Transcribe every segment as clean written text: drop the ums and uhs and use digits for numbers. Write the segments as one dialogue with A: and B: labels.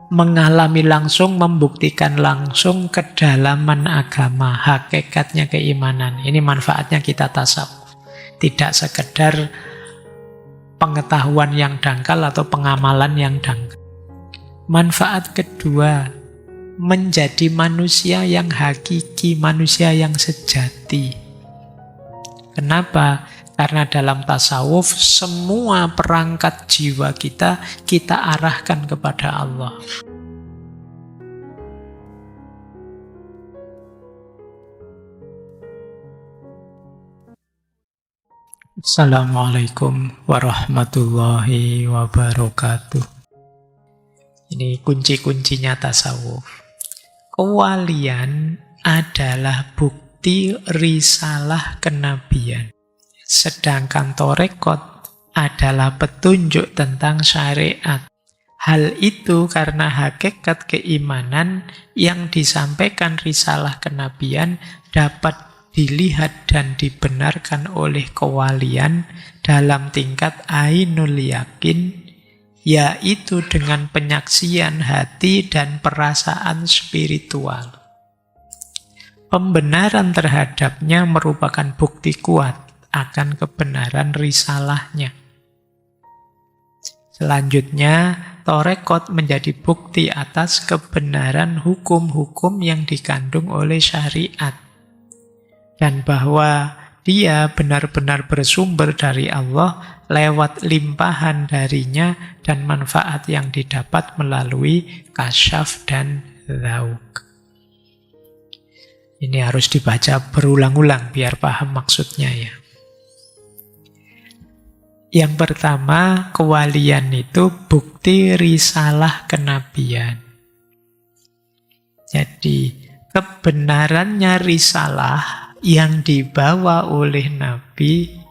A: mengalami langsung, membuktikan langsung kedalaman agama, hakikatnya keimanan. Ini manfaatnya kita tasawuf. Tidak sekedar pengetahuan yang dangkal atau pengamalan yang dangkal. Manfaat kedua, menjadi manusia yang hakiki, manusia yang sejati. Kenapa? Karena dalam tasawuf semua perangkat jiwa kita arahkan kepada Allah. Assalamualaikum warahmatullahi wabarakatuh. Ini kunci-kuncinya tasawuf. Kewalian adalah bukti risalah kenabian. Sedangkan torekot adalah petunjuk tentang syariat. Hal itu karena hakikat keimanan yang disampaikan risalah kenabian dapat dilihat dan dibenarkan oleh kewalian dalam tingkat ainul yakin, yaitu dengan penyaksian hati dan perasaan spiritual. Pembenaran terhadapnya merupakan bukti kuat akan kebenaran risalahnya. Selanjutnya, torekot menjadi bukti atas kebenaran hukum-hukum yang dikandung oleh syariat. Dan bahwa dia benar-benar bersumber dari Allah lewat limpahan darinya dan manfaat yang didapat melalui kasyaf dan dzauk. Ini harus dibaca berulang-ulang biar paham maksudnya ya. Yang pertama, kewalian itu bukti risalah kenabian. Jadi, kebenarannya risalah yang dibawa oleh Nabi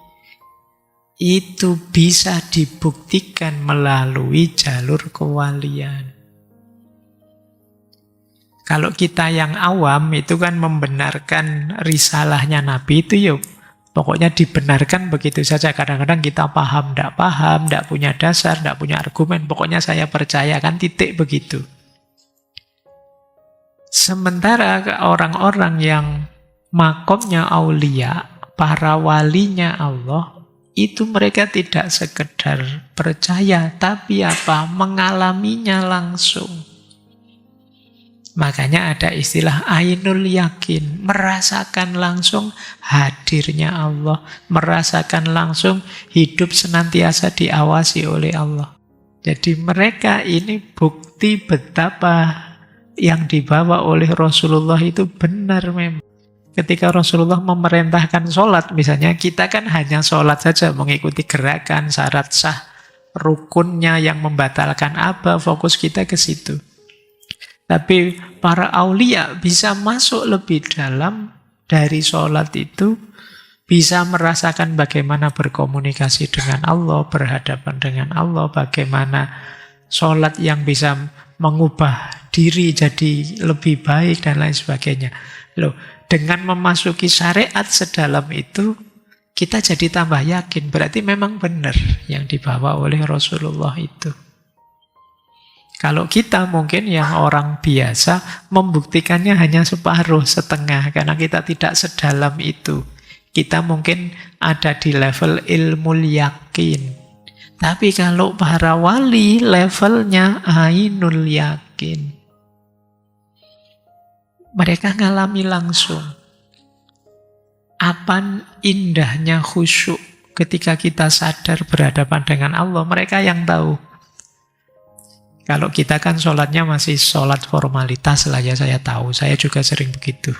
A: itu bisa dibuktikan melalui jalur kewalian. Kalau kita yang awam itu kan membenarkan risalahnya Nabi itu ya pokoknya dibenarkan begitu saja. Kadang-kadang kita paham, tidak punya dasar, tidak punya argumen. Pokoknya saya percaya, kan titik begitu. Sementara orang-orang yang makomnya aulia, para walinya Allah, itu mereka tidak sekedar percaya, tapi apa? Mengalaminya langsung. Makanya ada istilah ainul yakin, merasakan langsung hadirnya Allah, merasakan langsung hidup senantiasa diawasi oleh Allah. Jadi mereka ini bukti betapa yang dibawa oleh Rasulullah itu benar memang. Ketika Rasulullah memerintahkan sholat, misalnya kita kan hanya sholat saja, mengikuti gerakan, syarat sah, rukunnya yang membatalkan apa, fokus kita ke situ. Tapi para aulia bisa masuk lebih dalam dari sholat itu, bisa merasakan bagaimana berkomunikasi dengan Allah, berhadapan dengan Allah, bagaimana sholat yang bisa mengubah diri jadi lebih baik dan lain sebagainya. Loh, dengan memasuki syariat sedalam itu, kita jadi tambah yakin, berarti memang benar yang dibawa oleh Rasulullah itu. Kalau kita mungkin yang orang biasa membuktikannya hanya separuh, setengah, karena kita tidak sedalam itu. Kita mungkin ada di level ilmu yakin. Tapi kalau para wali levelnya ainul yakin. Mereka ngalami langsung. Apa indahnya khusyuk ketika kita sadar berhadapan dengan Allah. Mereka yang tahu. Kalau kita kan sholatnya masih sholat formalitas lah ya, saya tahu. Saya juga sering begitu.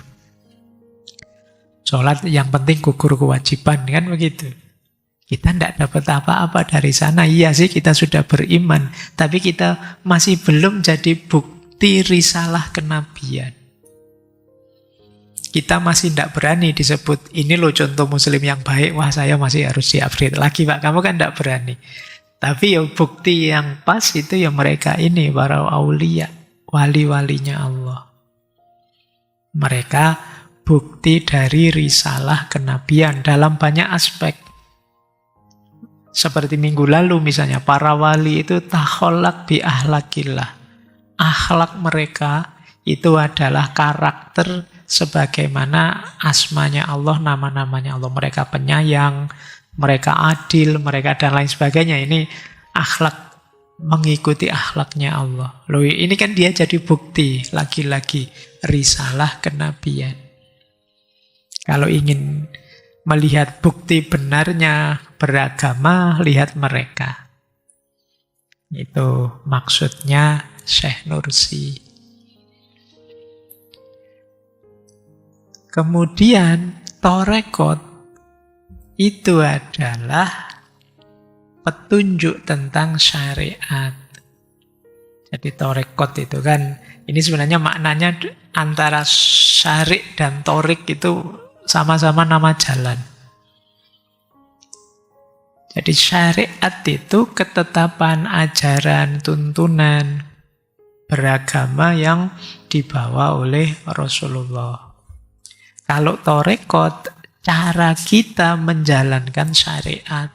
A: Sholat yang penting gugur kewajiban, kan begitu. Kita tidak dapat apa-apa dari sana. Iya sih kita sudah beriman. Tapi kita masih belum jadi bukti risalah kenabian. Kita masih tidak berani disebut, ini loh contoh muslim yang baik. Wah saya masih harus di-upgrade lagi Pak. Kamu kan tidak berani. Tapi ya bukti yang pas itu ya mereka ini, para aulia, wali-walinya Allah. Mereka bukti dari risalah kenabian dalam banyak aspek. Seperti minggu lalu misalnya, para wali itu takholak bi ahlakillah. akhlak mereka itu adalah karakter sebagaimana asmanya Allah, nama-namanya Allah. Mereka penyayang, mereka adil, mereka dan lain sebagainya. Ini akhlak, mengikuti akhlaknya Allah. Loh, ini kan dia jadi bukti lagi-lagi risalah kenabian. Kalau ingin melihat bukti benarnya beragama, lihat mereka. Itu maksudnya Syekh Nursi. Kemudian Torekot itu adalah petunjuk tentang syariat. Jadi Torekot itu kan, ini sebenarnya maknanya antara syarik dan torik itu sama-sama nama jalan. Jadi syariat itu ketetapan, ajaran, tuntunan beragama yang dibawa oleh Rasulullah. Kalau torekot, cara kita menjalankan syariat.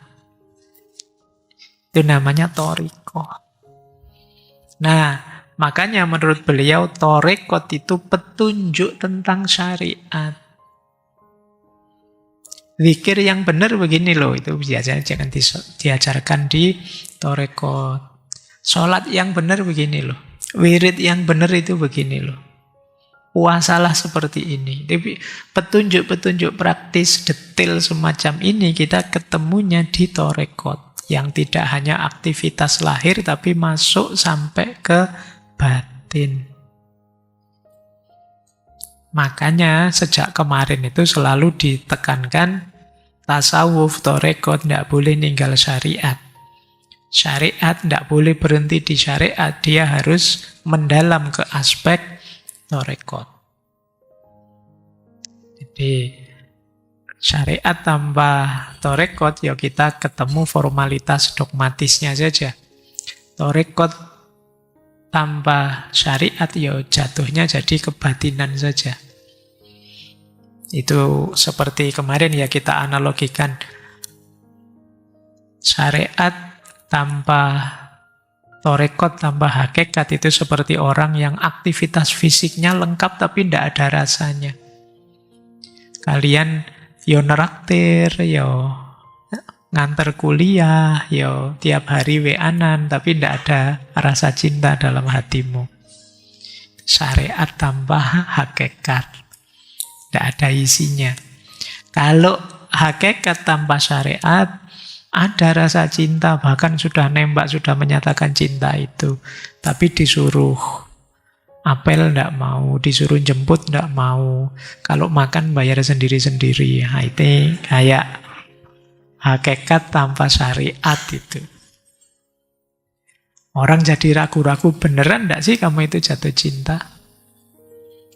A: Itu namanya torikoh. Nah, makanya menurut beliau torekot itu petunjuk tentang syariat. Zikir yang benar begini loh, itu biasanya jangan diajarkan di torekot. Sholat yang benar begini loh. Wirid yang benar itu begini loh. Puasalah seperti ini. Tapi petunjuk-petunjuk praktis detail semacam ini kita ketemunya di torekot. Yang tidak hanya aktivitas lahir tapi masuk sampai ke batin. Makanya sejak kemarin itu selalu ditekankan tasawuf, torekot, tidak boleh ninggal syariat. Syariat tidak boleh berhenti di syariat, dia harus mendalam ke aspek torekot. Jadi syariat tambah torekot, ya kita ketemu formalitas dogmatisnya saja. Torekot tambah syariat, ya jatuhnya jadi kebatinan saja. Itu seperti kemarin ya kita analogikan. Syariat tambah torekot tambah hakikat itu seperti orang yang aktivitas fisiknya lengkap tapi tidak ada rasanya. Kalian yo neraktir, yo nganter kuliah, yo tiap hari weanan, tapi tidak ada rasa cinta dalam hatimu. Syariat tambah hakikat. Tidak ada isinya. Kalau hakikat tanpa syariat, ada rasa cinta, bahkan sudah nembak, sudah menyatakan cinta itu. Tapi disuruh apel tidak mau, disuruh jemput tidak mau. Kalau makan bayar sendiri-sendiri. Nah, itu kayak hakikat tanpa syariat itu. Orang jadi ragu-ragu, beneran tidak sih kamu itu jatuh cinta?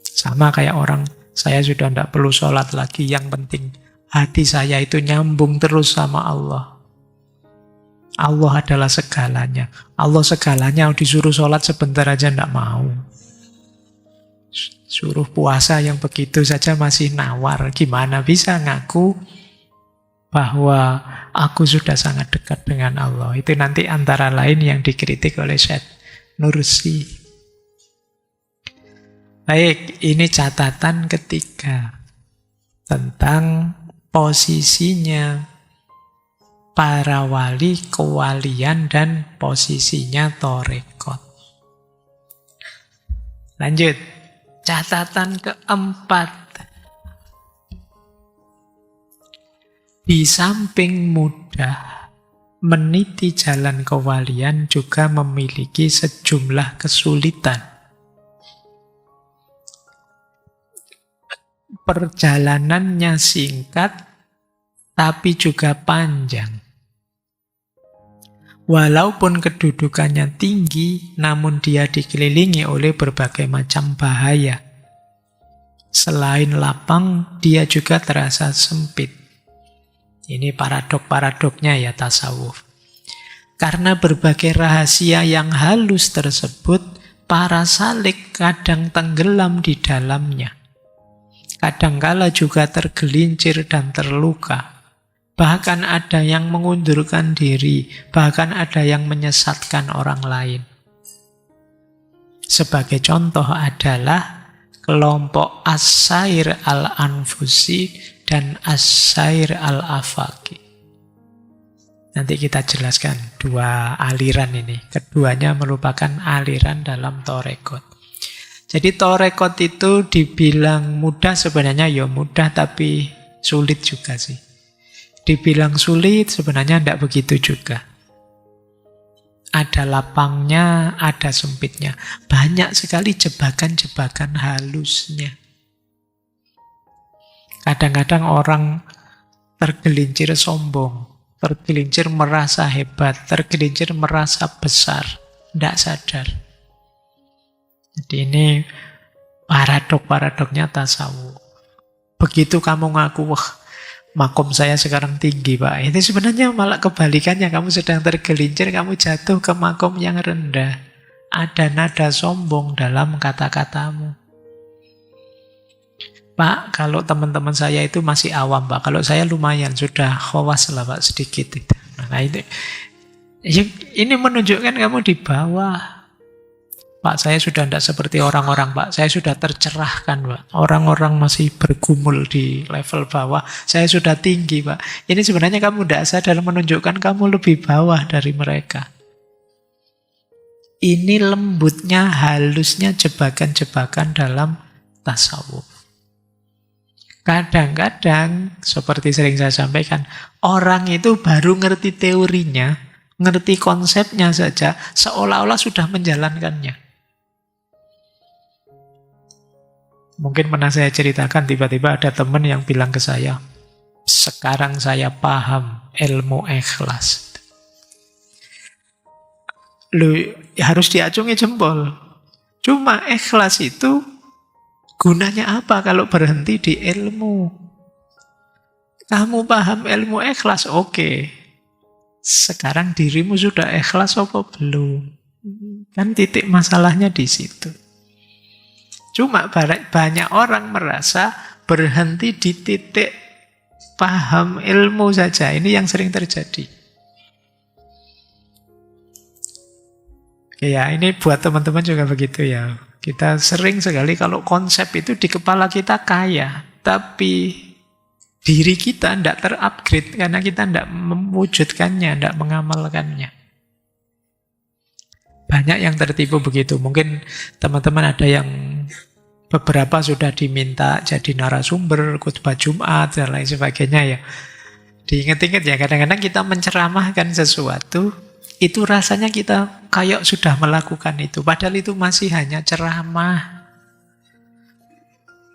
A: Sama kayak orang, saya sudah tidak perlu sholat lagi, yang penting hati saya itu nyambung terus sama Allah. Allah adalah segalanya. Allah segalanya, disuruh sholat sebentar aja tidak mau. Suruh puasa yang begitu saja masih nawar. Gimana bisa ngaku bahwa aku sudah sangat dekat dengan Allah? Itu nanti antara lain yang dikritik oleh Syekh Nursi. Baik, ini catatan ketiga tentang posisinya para wali, kewalian, dan posisinya torekot. Lanjut, catatan keempat. Di samping mudah meniti jalan kewalian juga memiliki sejumlah kesulitan. Perjalanannya singkat, tapi juga panjang. Walaupun kedudukannya tinggi, namun dia dikelilingi oleh berbagai macam bahaya. Selain lapang, dia juga terasa sempit. Ini paradok-paradoknya ya tasawuf. Karena berbagai rahasia yang halus tersebut, para salik kadang tenggelam di dalamnya. Kadangkala juga tergelincir dan terluka. Bahkan ada yang mengundurkan diri, bahkan ada yang menyesatkan orang lain. Sebagai contoh adalah kelompok as-sair al-anfusi dan as-sair al-afaki. Nanti kita jelaskan dua aliran ini. Keduanya merupakan aliran dalam Torekot. Jadi Torekot itu dibilang mudah, sebenarnya ya mudah, tapi sulit juga sih. Dibilang sulit, sebenarnya tidak begitu juga. Ada lapangnya, ada sempitnya. Banyak sekali jebakan-jebakan halusnya. Kadang-kadang orang tergelincir sombong, tergelincir merasa hebat, tergelincir merasa besar, tidak sadar. Jadi ini paradok-paradoknya tasawuf. Begitu kamu ngaku, wah, makom saya sekarang tinggi, Pak. Ini sebenarnya malah kebalikannya. Kamu sedang tergelincir, kamu jatuh ke makom yang rendah. Ada nada sombong dalam kata-katamu. Pak, kalau teman-teman saya itu masih awam, Pak. Kalau saya lumayan, sudah khawas lah, Pak, sedikit. Nah, ini menunjukkan kamu di bawah. Pak, saya sudah tidak seperti orang-orang, Pak. Saya sudah tercerahkan, Pak. Orang-orang masih bergumul di level bawah. Saya sudah tinggi, Pak. Ini sebenarnya kamu tidak sadar, menunjukkan kamu lebih bawah dari mereka. Ini lembutnya, halusnya jebakan-jebakan dalam tasawuf. Kadang-kadang, seperti sering saya sampaikan, orang itu baru ngerti teorinya, ngerti konsepnya saja, seolah-olah sudah menjalankannya. Mungkin pernah saya ceritakan, tiba-tiba ada teman yang bilang ke saya, sekarang saya paham ilmu ikhlas. Harus diacungi jempol. Cuma ikhlas itu gunanya apa kalau berhenti di ilmu? Kamu paham ilmu ikhlas, oke. Sekarang dirimu sudah ikhlas apa belum? Kan titik masalahnya di situ. Cuma banyak orang merasa berhenti di titik paham ilmu saja. Ini yang sering terjadi. Ya, ini buat teman-teman juga begitu ya. Kita sering sekali kalau konsep itu di kepala kita kaya, tapi diri kita tidak terupgrade karena kita tidak mewujudkannya, tidak mengamalkannya. Banyak yang tertipu begitu. Mungkin teman-teman ada yang beberapa sudah diminta jadi narasumber, khutbah Jumat, dan lain sebagainya ya. Diingat-ingat ya, kadang-kadang kita menceramahkan sesuatu, itu rasanya kita kayak sudah melakukan itu. Padahal itu masih hanya ceramah.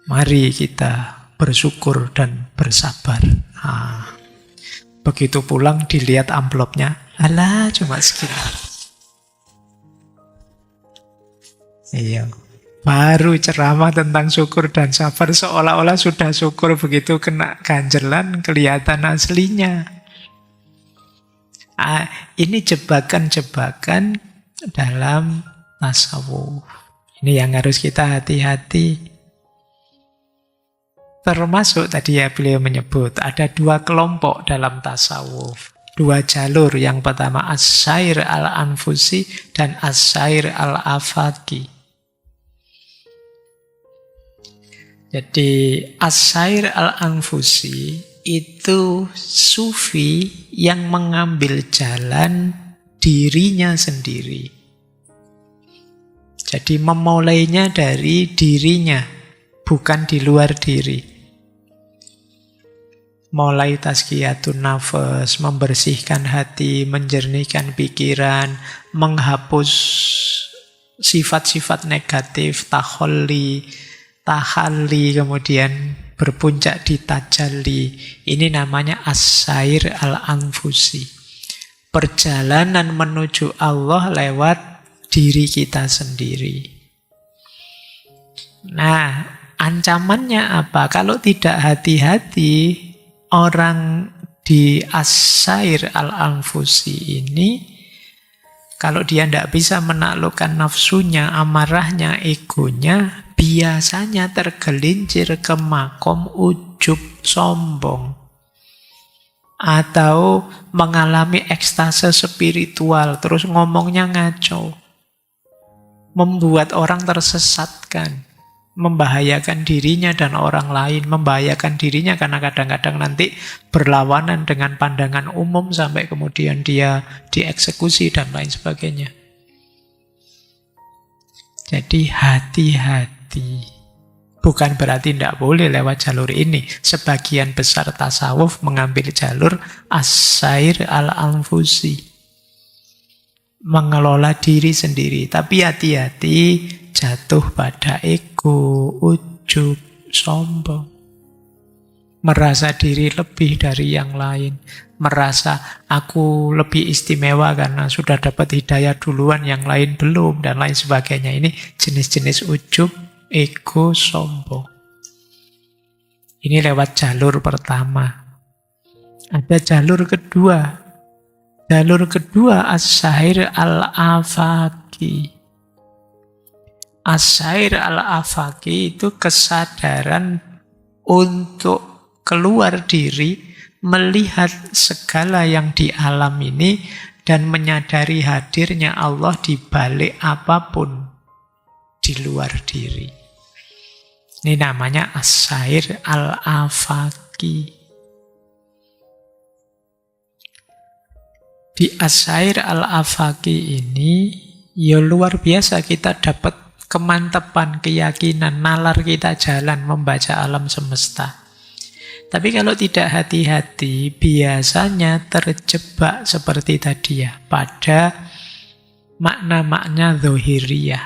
A: Mari kita bersyukur dan bersabar. Begitu pulang dilihat amplopnya, alah cuma segini. Iya. Baru ceramah tentang syukur dan sabar, seolah-olah sudah syukur, begitu kena ganjelan kelihatan aslinya. Ini jebakan-jebakan dalam tasawuf. Ini yang harus kita hati-hati. Termasuk tadi ya beliau menyebut ada dua kelompok dalam tasawuf. Dua jalur. Yang pertama as-sair al-anfusi dan as-sair al-afaki. Jadi as-sair al-anfusi itu sufi yang mengambil jalan dirinya sendiri. Jadi memulainya dari dirinya, bukan di luar diri. Mulai tazkiyatun nafas, membersihkan hati, menjernihkan pikiran, menghapus sifat-sifat negatif, tahalli, kemudian berpuncak di tajalli. Ini namanya as-sair al-anfusi. Perjalanan menuju Allah lewat diri kita sendiri. Nah, ancamannya apa? Kalau tidak hati-hati, orang di as-sair al-anfusi ini, kalau dia tidak bisa menaklukkan nafsunya, amarahnya, egonya, biasanya tergelincir ke makom ujub, sombong. Atau mengalami ekstase spiritual, terus ngomongnya ngaco. membuat orang tersesatkan, membahayakan dirinya dan orang lain, membahayakan dirinya karena kadang-kadang nanti berlawanan dengan pandangan umum sampai kemudian dia dieksekusi dan lain sebagainya. Jadi hati-hati. Bukan berarti tidak boleh lewat jalur ini. Sebagian besar tasawuf mengambil jalur as-sair al-anfusi. Mengelola diri sendiri. Tapi hati-hati jatuh pada ego, ujub, sombong. Merasa diri lebih dari yang lain. Merasa aku lebih istimewa karena sudah dapat hidayah duluan, yang lain belum, dan lain sebagainya. Ini jenis-jenis ujub, ego, sombong. Ini lewat jalur pertama. Ada jalur kedua. Jalur kedua as-sair al-afaqi. As-sair al-afaqi itu kesadaran untuk keluar diri, melihat segala yang di alam ini dan menyadari hadirnya Allah di balik apapun di luar diri. Ini namanya as-sair al-afaqi. Di as-sair al-afaqi ini ya luar biasa kita dapat kemantapan, keyakinan, nalar kita jalan membaca alam semesta. Tapi kalau tidak hati-hati, biasanya terjebak seperti tadi ya, pada makna-makna zahiriyah.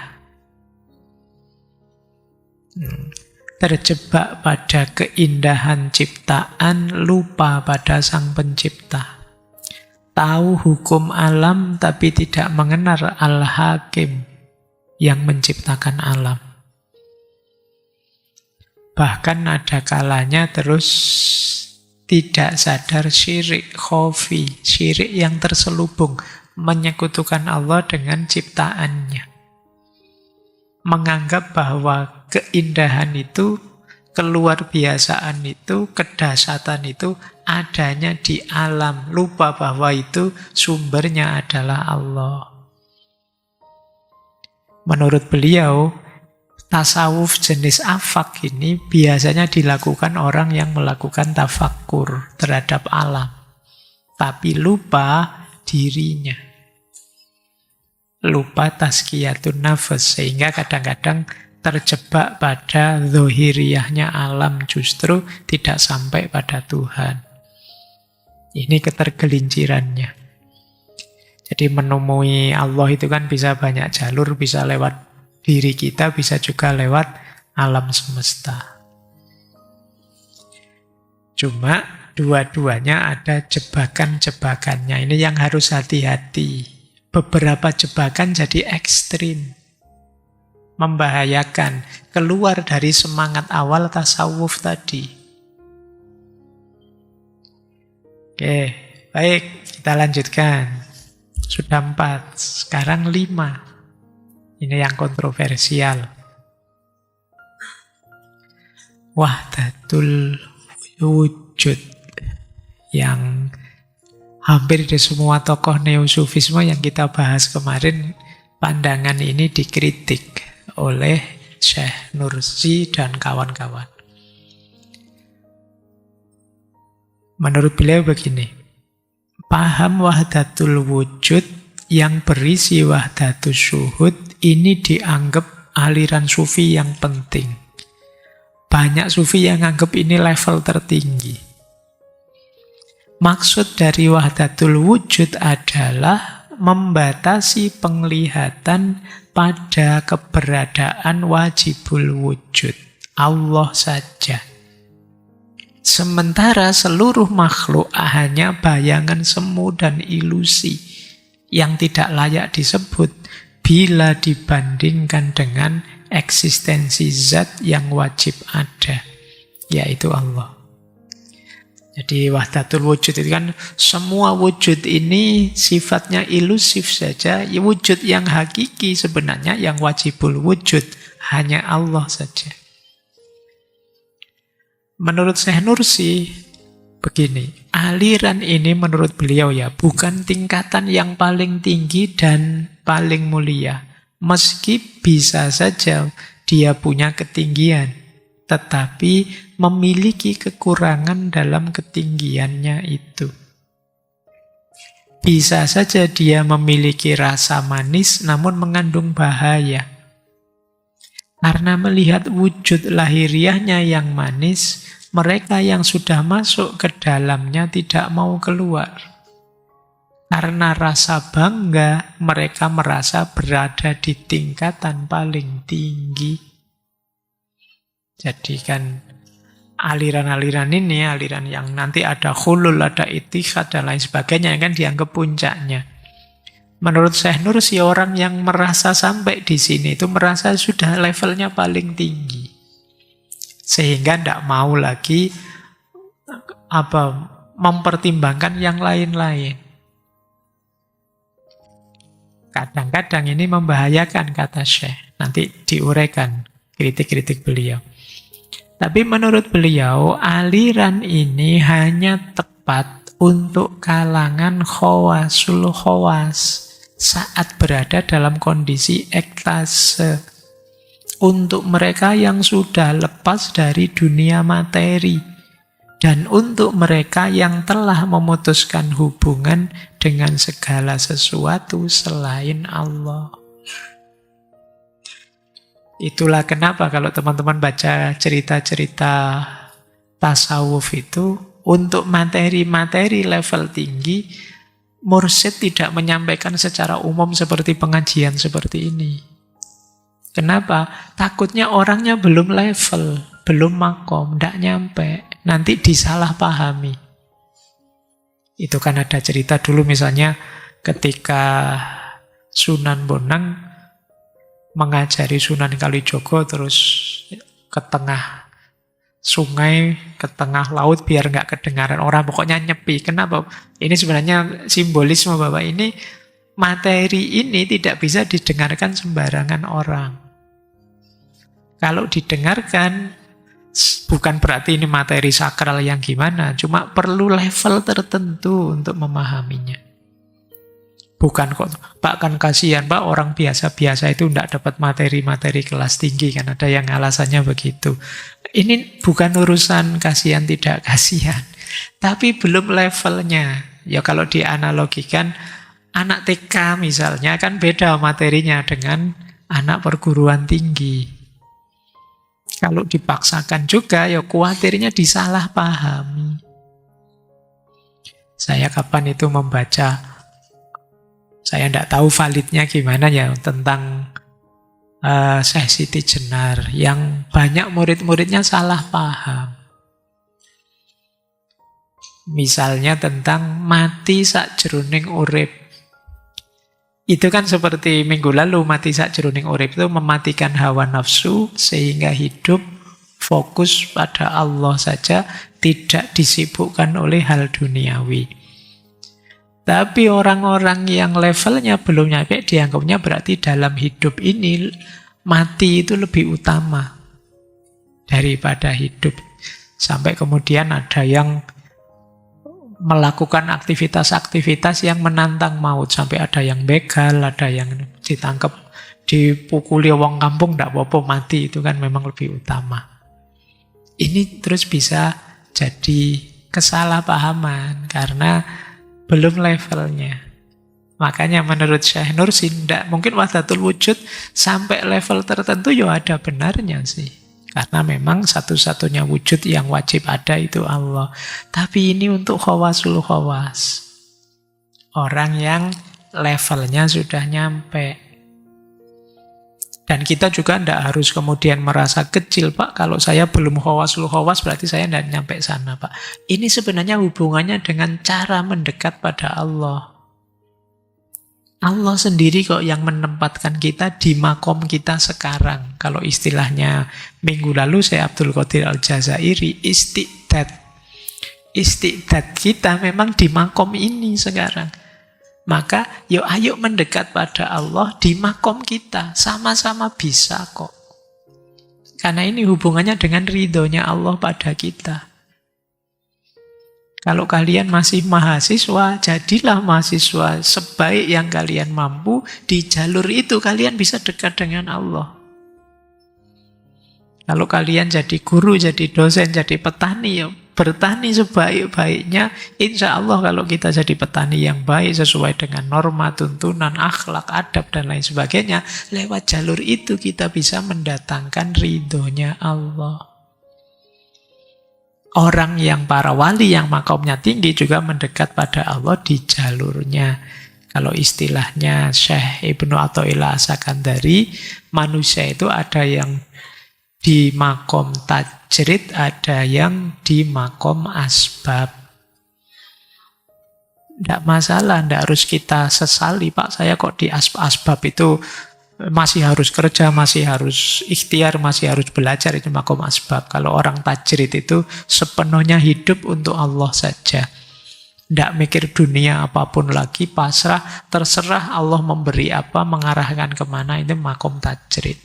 A: Terjebak pada keindahan ciptaan, lupa pada sang pencipta. Tahu hukum alam tapi tidak mengenal al-hakim yang menciptakan alam. Bahkan ada kalanya terus tidak sadar syirik khofi, syirik yang terselubung, menyekutukan Allah dengan ciptaannya. Menganggap bahwa keindahan itu, keluar biasaan itu, kedahsyatan itu adanya di alam. Lupa bahwa itu sumbernya adalah Allah. Menurut beliau, tasawuf jenis afak ini biasanya dilakukan orang yang melakukan tafakkur terhadap alam. Tapi lupa dirinya. Lupa tazkiyatun nafas. Sehingga kadang-kadang terjebak pada zahiriyahnya alam, justru tidak sampai pada Tuhan. Ini ketergelincirannya. Jadi menemui Allah itu kan bisa banyak jalur, bisa lewat diri kita, bisa juga lewat alam semesta. Cuma dua-duanya ada jebakan-jebakannya. Ini yang harus hati-hati. Beberapa jebakan jadi ekstrim, membahayakan, keluar dari semangat awal tasawuf tadi. Oke, baik, kita lanjutkan. Sudah 4, sekarang 5. Ini yang kontroversial. Wahdatul wujud. Yang hampir di semua tokoh neo-sufisme yang kita bahas kemarin, pandangan ini dikritik oleh Syekh Nursi dan kawan-kawan. Menurut beliau begini, paham wahdatul wujud yang berisi wahdatus syuhud ini dianggap aliran sufi yang penting. Banyak sufi yang anggap ini level tertinggi. Maksud dari wahdatul wujud adalah membatasi penglihatan pada keberadaan wajibul wujud, Allah saja. Sementara seluruh makhluk hanya bayangan semu dan ilusi yang tidak layak disebut bila dibandingkan dengan eksistensi zat yang wajib ada, yaitu Allah. Jadi wahdatul wujud itu kan semua wujud ini sifatnya ilusif saja. Wujud yang hakiki sebenarnya yang wajibul wujud hanya Allah saja. Menurut Syekh Nursi begini, aliran ini menurut beliau ya bukan tingkatan yang paling tinggi dan paling mulia. Meski bisa saja dia punya ketinggian, tetapi memiliki kekurangan dalam ketinggiannya itu. Bisa saja dia memiliki rasa manis namun mengandung bahaya. Karena melihat wujud lahiriahnya yang manis, mereka yang sudah masuk ke dalamnya tidak mau keluar. Karena rasa bangga, mereka merasa berada di tingkatan paling tinggi. Jadi kan aliran-aliran ini, aliran yang nanti ada khulul, ada ittihad, dan lain sebagainya, kan dianggap puncaknya. Menurut Syekh Nur, si orang yang merasa sampai di sini itu merasa sudah levelnya paling tinggi. Sehingga tidak mau lagi mempertimbangkan yang lain-lain. Kadang-kadang ini membahayakan, kata Syekh. Nanti diuraikan kritik-kritik beliau. Tapi menurut beliau, aliran ini hanya tepat untuk kalangan khawasul khawas saat berada dalam kondisi ekstase. Untuk mereka yang sudah lepas dari dunia materi. Dan untuk mereka yang telah memutuskan hubungan dengan segala sesuatu selain Allah. Itulah kenapa kalau teman-teman baca cerita-cerita tasawuf itu, untuk materi-materi level tinggi, mursyid tidak menyampaikan secara umum seperti pengajian seperti ini. Kenapa? Takutnya orangnya belum level, belum makom, tidak nyampe. Nanti disalahpahami. Itu kan ada cerita dulu misalnya ketika Sunan Bonang mengajari Sunan Kalijogo terus ke tengah sungai, ke tengah laut biar nggak kedengaran orang, pokoknya nyepi. Kenapa? Ini sebenarnya simbolisme bahwa ini materi ini tidak bisa didengarkan sembarangan orang. Kalau didengarkan, bukan berarti ini materi sakral yang gimana, cuma perlu level tertentu untuk memahaminya. Bukan kok, Pak kan kasihan Pak, orang biasa-biasa itu tidak dapat materi-materi kelas tinggi, kan ada yang alasannya begitu. Ini bukan urusan kasihan tidak kasihan, tapi belum levelnya. Ya kalau dianalogikan, anak TK misalnya kan beda materinya dengan anak perguruan tinggi. Kalau dipaksakan juga, ya khawatirnya disalahpahami. Saya kapan itu membaca, saya tidak tahu validnya gimana ya, tentang Syekh Siti Jenar, yang banyak murid-muridnya salah paham. Misalnya tentang mati sakjroning urip. Itu kan seperti minggu lalu, mati sakjroning urip itu mematikan hawa nafsu sehingga hidup fokus pada Allah saja, tidak disibukkan oleh hal duniawi. Tapi orang-orang yang levelnya belum nyampe dianggapnya berarti dalam hidup ini mati itu lebih utama daripada hidup. Sampai kemudian ada yang melakukan aktivitas-aktivitas yang menantang maut. Sampai ada yang begal, ada yang ditangkap, dipukuli wong kampung, tidak apa-apa, mati itu kan memang lebih utama. Ini terus bisa jadi kesalahpahaman karena belum levelnya. Makanya menurut Syekh Nur tidak mungkin wahdatul wujud sampai level tertentu ya ada benarnya sih. Karena memang satu-satunya wujud yang wajib ada itu Allah. Tapi ini untuk khawasul khawas. Orang yang levelnya sudah nyampe. Dan kita juga tidak harus kemudian merasa kecil, Pak. Kalau saya belum khawasul khawas berarti saya tidak nyampe sana, Pak. Ini sebenarnya hubungannya dengan cara mendekat pada Allah. Allah sendiri kok yang menempatkan kita di makom kita sekarang. Kalau istilahnya minggu lalu saya Abdul Qadir Al-Jazairi, istiqdad. Istiqdad kita memang di makom ini sekarang. Maka yuk ayo mendekat pada Allah di makom kita. Sama-sama bisa kok. Karena ini hubungannya dengan ridhonya Allah pada kita. Kalau kalian masih mahasiswa, jadilah mahasiswa sebaik yang kalian mampu. Di jalur itu kalian bisa dekat dengan Allah. Kalau kalian jadi guru, jadi dosen, jadi petani, ya bertani sebaik-baiknya. Insya Allah kalau kita jadi petani yang baik, sesuai dengan norma, tuntunan, akhlak, adab, dan lain sebagainya, lewat jalur itu kita bisa mendatangkan ridhonya Allah. Orang yang para wali yang makomnya tinggi juga mendekat pada Allah di jalurnya. Kalau istilahnya Syekh Ibnu Athaillah As-Sakandari, manusia itu ada yang di makom tajrid, ada yang di makom asbab. Tidak masalah, tidak harus kita sesali, Pak, saya kok di asbab itu masih harus kerja, masih harus ikhtiar, masih harus belajar, itu makom asbab. Kalau orang tajrid itu sepenuhnya hidup untuk Allah saja. Tidak mikir dunia apapun lagi, pasrah, terserah Allah memberi apa, mengarahkan kemana, itu makom tajrid.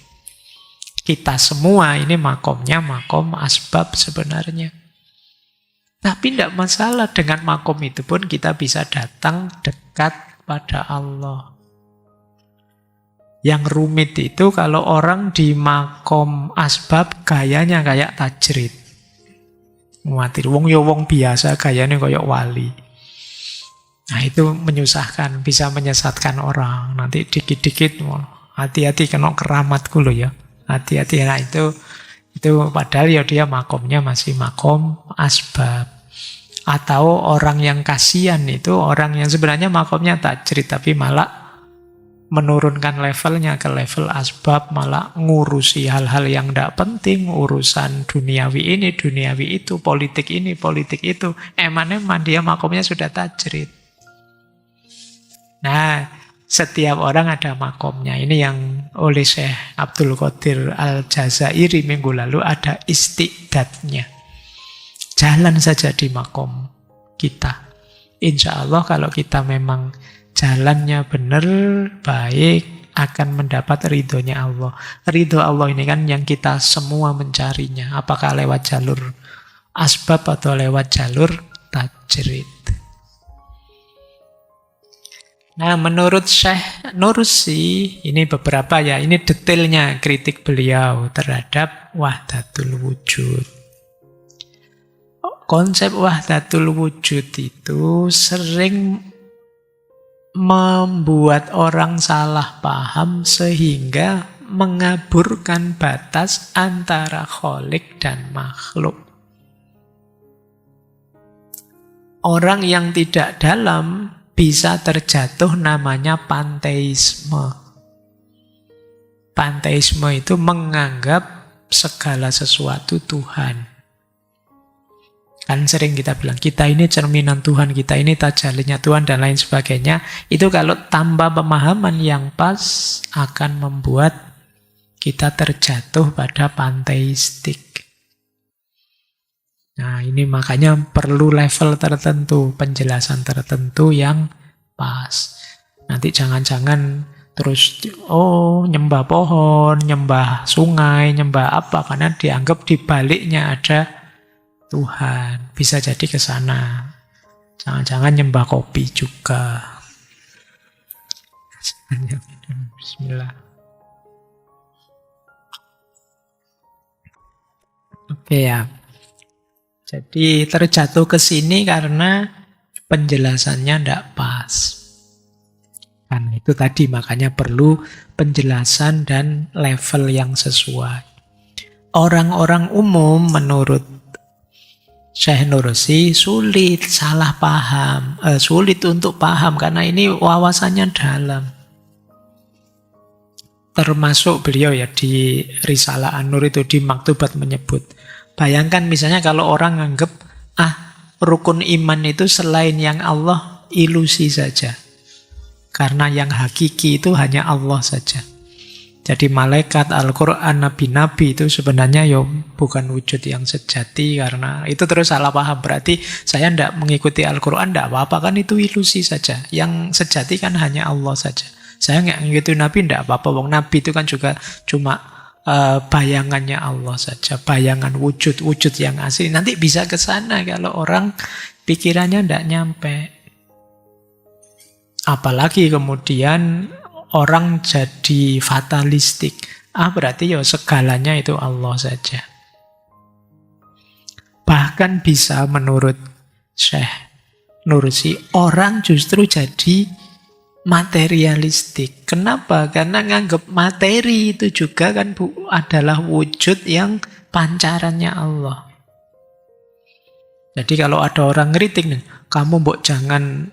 A: Kita semua ini makomnya makom asbab sebenarnya. Tapi tidak masalah, dengan makom itu pun kita bisa datang dekat pada Allah. Yang rumit itu kalau orang di makom asbab gayanya kayak tajrid. Mati wong yo wong biasa gayanya kayak wali. Nah itu menyusahkan, bisa menyesatkan orang. Nanti dikit-dikit hati-hati kena keramatku loh ya. Hati-hati. Nah itu padahal ya dia makomnya masih makom asbab. Atau orang yang kasihan itu orang yang sebenarnya makomnya tajrid tapi malah menurunkan levelnya ke level asbab, malah ngurusi hal-hal yang tidak penting, urusan duniawi ini, duniawi itu, politik ini, politik itu. Eman-eman dia makomnya sudah tajrid. Nah, setiap orang ada makomnya. Ini yang oleh Syekh Abdul Qadir Al-Jazairi minggu lalu ada istiqdatnya. Jalan saja di makom kita. Insya Allah kalau kita memang jalannya benar, baik, akan mendapat ridhonya Allah. Ridho Allah ini kan yang kita semua mencarinya. Apakah lewat jalur asbab atau lewat jalur tajrid. Nah, menurut Syekh Nursi, ini beberapa ya, ini detailnya kritik beliau terhadap wahdatul wujud. Konsep wahdatul wujud itu sering membuat orang salah paham sehingga mengaburkan batas antara kholik dan makhluk. Orang yang tidak dalam bisa terjatuh namanya panteisme. Panteisme itu menganggap segala sesuatu Tuhan. Kan sering kita bilang, kita ini cerminan Tuhan, kita ini tajalinya Tuhan, dan lain sebagainya. Itu kalau tanpa pemahaman yang pas, akan membuat kita terjatuh pada panteistik. Nah, ini makanya perlu level tertentu, penjelasan tertentu yang pas. Nanti jangan-jangan terus, nyembah pohon, nyembah sungai, nyembah apa, karena dianggap di baliknya ada Tuhan. Bisa jadi ke sana. Jangan-jangan nyembah kopi juga. Bismillah. Oke ya. Jadi terjatuh ke sini karena penjelasannya tidak pas. Karena itu tadi makanya perlu penjelasan dan level yang sesuai. Orang-orang umum menurut Syekh Nursi sulit salah paham, sulit untuk paham karena ini wawasannya dalam. Termasuk beliau ya di Risalah An-Nur itu di Maktubat menyebut. Bayangkan misalnya kalau orang anggap rukun iman itu selain yang Allah ilusi saja. Karena yang hakiki itu hanya Allah saja. Jadi malaikat, Al-Quran, nabi-nabi itu sebenarnya bukan wujud yang sejati, karena itu terus salah paham. Berarti saya tidak mengikuti Al-Quran, tidak apa-apa, kan itu ilusi saja. Yang sejati kan hanya Allah saja. Saya nggak mengikuti nabi, tidak apa-apa. Wong nabi itu kan juga cuma bayangannya Allah saja, bayangan wujud-wujud yang asli. Nanti bisa ke sana kalau orang pikirannya tidak nyampe. Apalagi kemudian orang jadi fatalistik. Berarti ya segalanya itu Allah saja. Bahkan bisa menurut Syekh Nursi, orang justru jadi materialistik. Kenapa? Karena nganggap materi itu juga kan adalah wujud yang pancarannya Allah. Jadi kalau ada orang ngeritik nih, kamu mbok jangan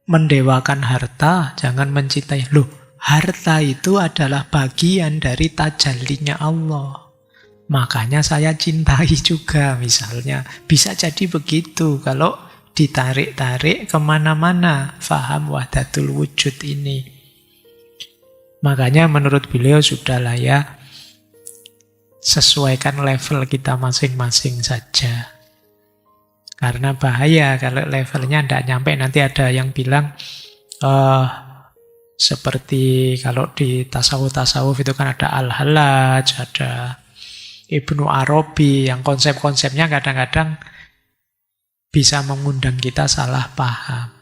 A: mendewakan harta, jangan mencintai. Loh, harta itu adalah bagian dari tajallinya Allah. Makanya saya cintai juga misalnya. Bisa jadi begitu kalau ditarik-tarik kemana-mana faham wahdatul wujud ini. Makanya menurut beliau sudahlah ya, sesuaikan level kita masing-masing saja. Karena bahaya kalau levelnya tidak nyampe. Nanti ada yang bilang seperti kalau di tasawuf-tasawuf itu kan ada Al-Hallaj, ada Ibnu Arabi, yang konsep-konsepnya kadang-kadang bisa mengundang kita salah paham.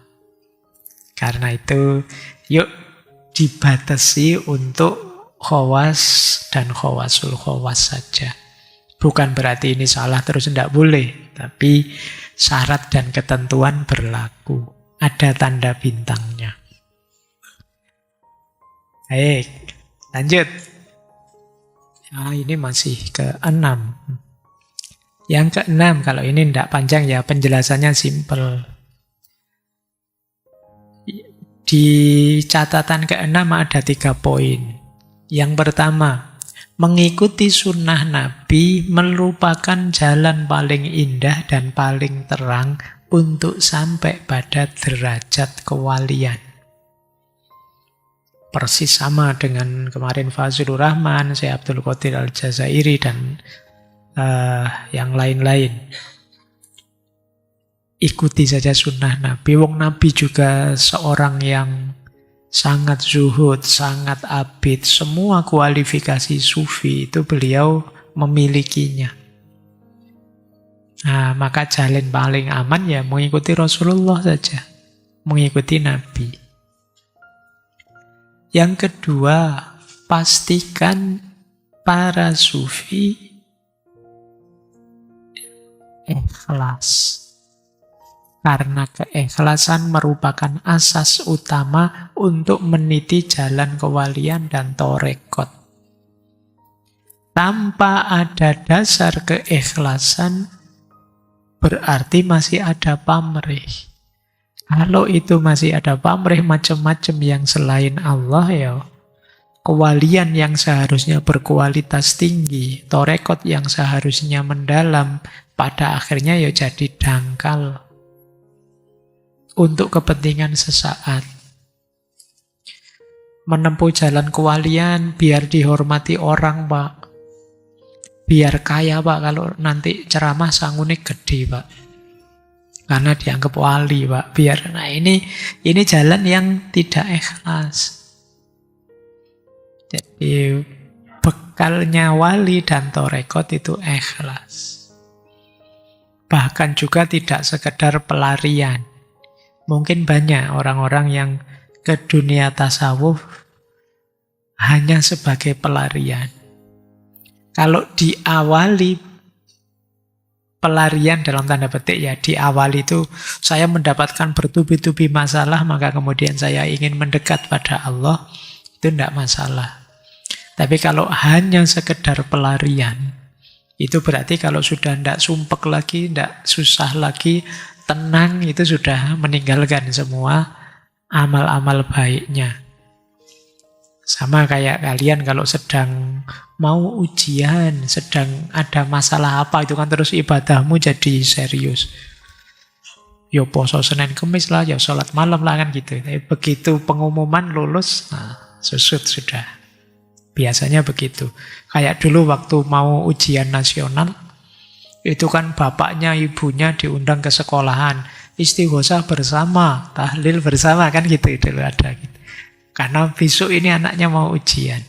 A: Karena itu yuk dibatasi untuk khawas dan khawasul khawas saja. Bukan berarti ini salah terus tidak boleh, tapi syarat dan ketentuan berlaku. Ada tanda bintangnya. Baik, lanjut. Ini masih ke-6. Yang ke-6, kalau ini tidak panjang ya, penjelasannya simpel. Di catatan ke-6 ada 3 poin. Yang pertama, mengikuti sunnah Nabi merupakan jalan paling indah dan paling terang untuk sampai pada derajat kewalian. Persis sama dengan kemarin Fazlur Rahman, Syekh Abdul Qadir Al-Jazairi, dan yang lain-lain. Ikuti saja sunnah Nabi. Wong Nabi juga seorang yang sangat zuhud, sangat abid. Semua kualifikasi sufi itu beliau memilikinya. Nah, maka jalan paling aman ya mengikuti Rasulullah saja. Mengikuti Nabi. Yang kedua, pastikan para sufi ikhlas. Karena keikhlasan merupakan asas utama untuk meniti jalan kewalian dan torekot. Tanpa ada dasar keikhlasan, berarti masih ada pamrih. Kalau itu masih ada pamrih macam-macam yang selain Allah ya, kewalian yang seharusnya berkualitas tinggi, torekot yang seharusnya mendalam, pada akhirnya ya jadi dangkal untuk kepentingan sesaat. Menempuh jalan kewalian biar dihormati orang, Pak. Biar kaya, Pak, kalau nanti ceramah sangunya gede, Pak. Karena dianggap wali, Pak. Nah ini jalan yang tidak ikhlas. Jadi bekalnya wali dan torekot itu ikhlas. Bahkan juga tidak sekedar pelarian. Mungkin banyak orang-orang yang ke dunia tasawuf hanya sebagai pelarian. Kalau diawali pelarian dalam tanda petik ya, di awal itu saya mendapatkan bertubi-tubi masalah, maka kemudian saya ingin mendekat pada Allah, itu tidak masalah. Tapi kalau hanya sekedar pelarian, itu berarti kalau sudah tidak sumpek lagi, tidak susah lagi, tenang, itu sudah meninggalkan semua amal-amal baiknya. Sama kayak kalian kalau sedang mau ujian, sedang ada masalah apa, itu kan terus ibadahmu jadi serius. Ya poso Senin Kemis lah, ya sholat malam lah kan gitu. Tapi begitu pengumuman lulus, susut sudah. Biasanya begitu. Kayak dulu waktu mau ujian nasional, itu kan bapaknya, ibunya diundang ke sekolahan. Istighosah bersama, tahlil bersama, kan gitu dulu ada gitu. Karena besok ini anaknya mau ujian.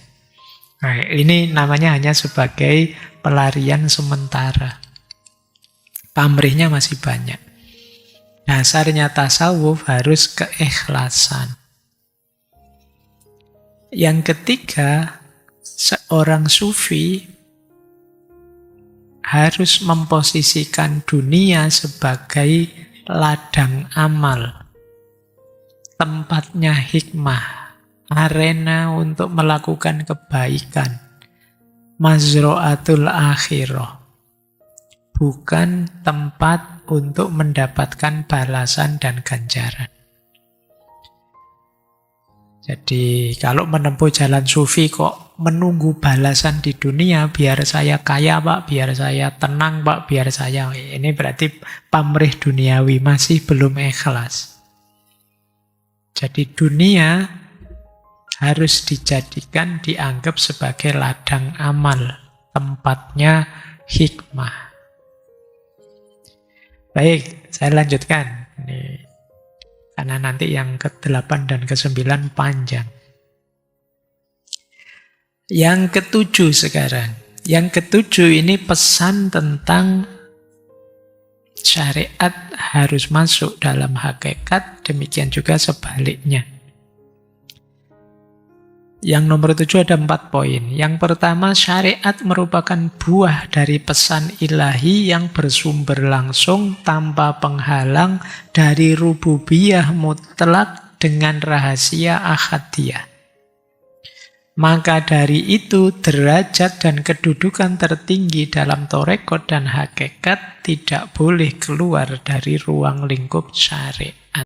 A: Nah, ini namanya hanya sebagai pelarian sementara. Pamrihnya masih banyak. Dasarnya tasawuf harus keikhlasan. Yang ketiga, seorang sufi harus memposisikan dunia sebagai ladang amal, tempatnya hikmah, arena untuk melakukan kebaikan, mazro'atul akhirah, bukan tempat untuk mendapatkan balasan dan ganjaran. Jadi kalau menempuh jalan sufi kok menunggu balasan di dunia, biar saya kaya Pak, biar saya tenang Pak, biar saya... Ini berarti pamrih duniawi, masih belum ikhlas. Jadi dunia harus dijadikan, dianggap sebagai ladang amal, tempatnya hikmah. Baik, saya lanjutkan. Ini, karena nanti yang ke-8 dan ke-9 panjang. Yang ke-7 sekarang. Yang ke-7 ini pesan tentang syariat harus masuk dalam hakikat, demikian juga sebaliknya. Yang nomor 7 ada 4 poin. Yang pertama, syariat merupakan buah dari pesan ilahi yang bersumber langsung tanpa penghalang dari rububiyah mutlak dengan rahasia ahadiyah. Maka dari itu, derajat dan kedudukan tertinggi dalam torekot dan hakikat tidak boleh keluar dari ruang lingkup syariat.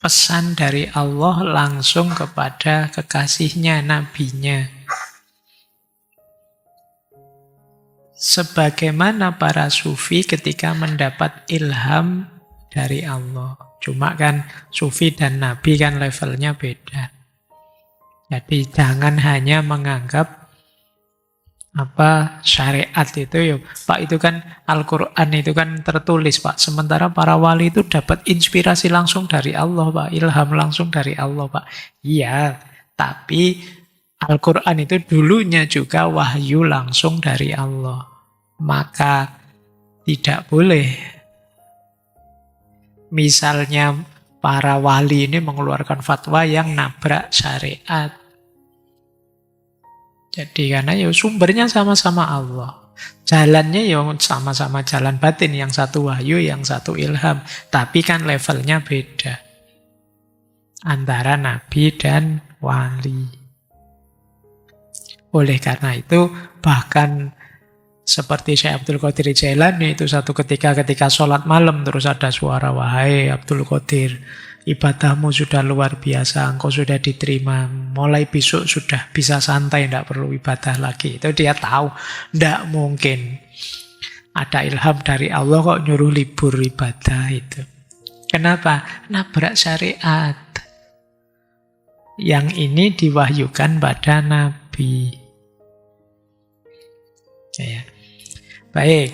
A: Pesan dari Allah langsung kepada kekasihnya, nabinya. Sebagaimana para sufi ketika mendapat ilham dari Allah. Cuma kan sufi dan nabi kan levelnya beda. Jadi jangan hanya menganggap syariat itu ya Pak, itu kan Al-Quran itu kan tertulis Pak, sementara para wali itu dapat inspirasi langsung dari Allah Pak, ilham langsung dari Allah Pak. Iya, tapi Al-Quran itu dulunya juga wahyu langsung dari Allah, maka tidak boleh misalnya para wali ini mengeluarkan fatwa yang nabrak syariat. Jadi karena ya sumbernya sama-sama Allah. Jalannya ya sama-sama jalan batin. Yang satu wahyu, yang satu ilham. Tapi kan levelnya beda. Antara nabi dan wali. Oleh karena itu, bahkan seperti Syekh Abdul Qadir Jailani itu satu ketika sholat malam terus ada suara, "Wahai Abdul Qadir, ibadahmu sudah luar biasa, engkau sudah diterima, mulai besok sudah bisa santai, tidak perlu ibadah lagi." Itu dia tahu, tidak mungkin ada ilham dari Allah kok nyuruh libur ibadah itu. Kenapa? Nabrak syariat. Yang ini diwahyukan pada Nabi. Ya. Baik,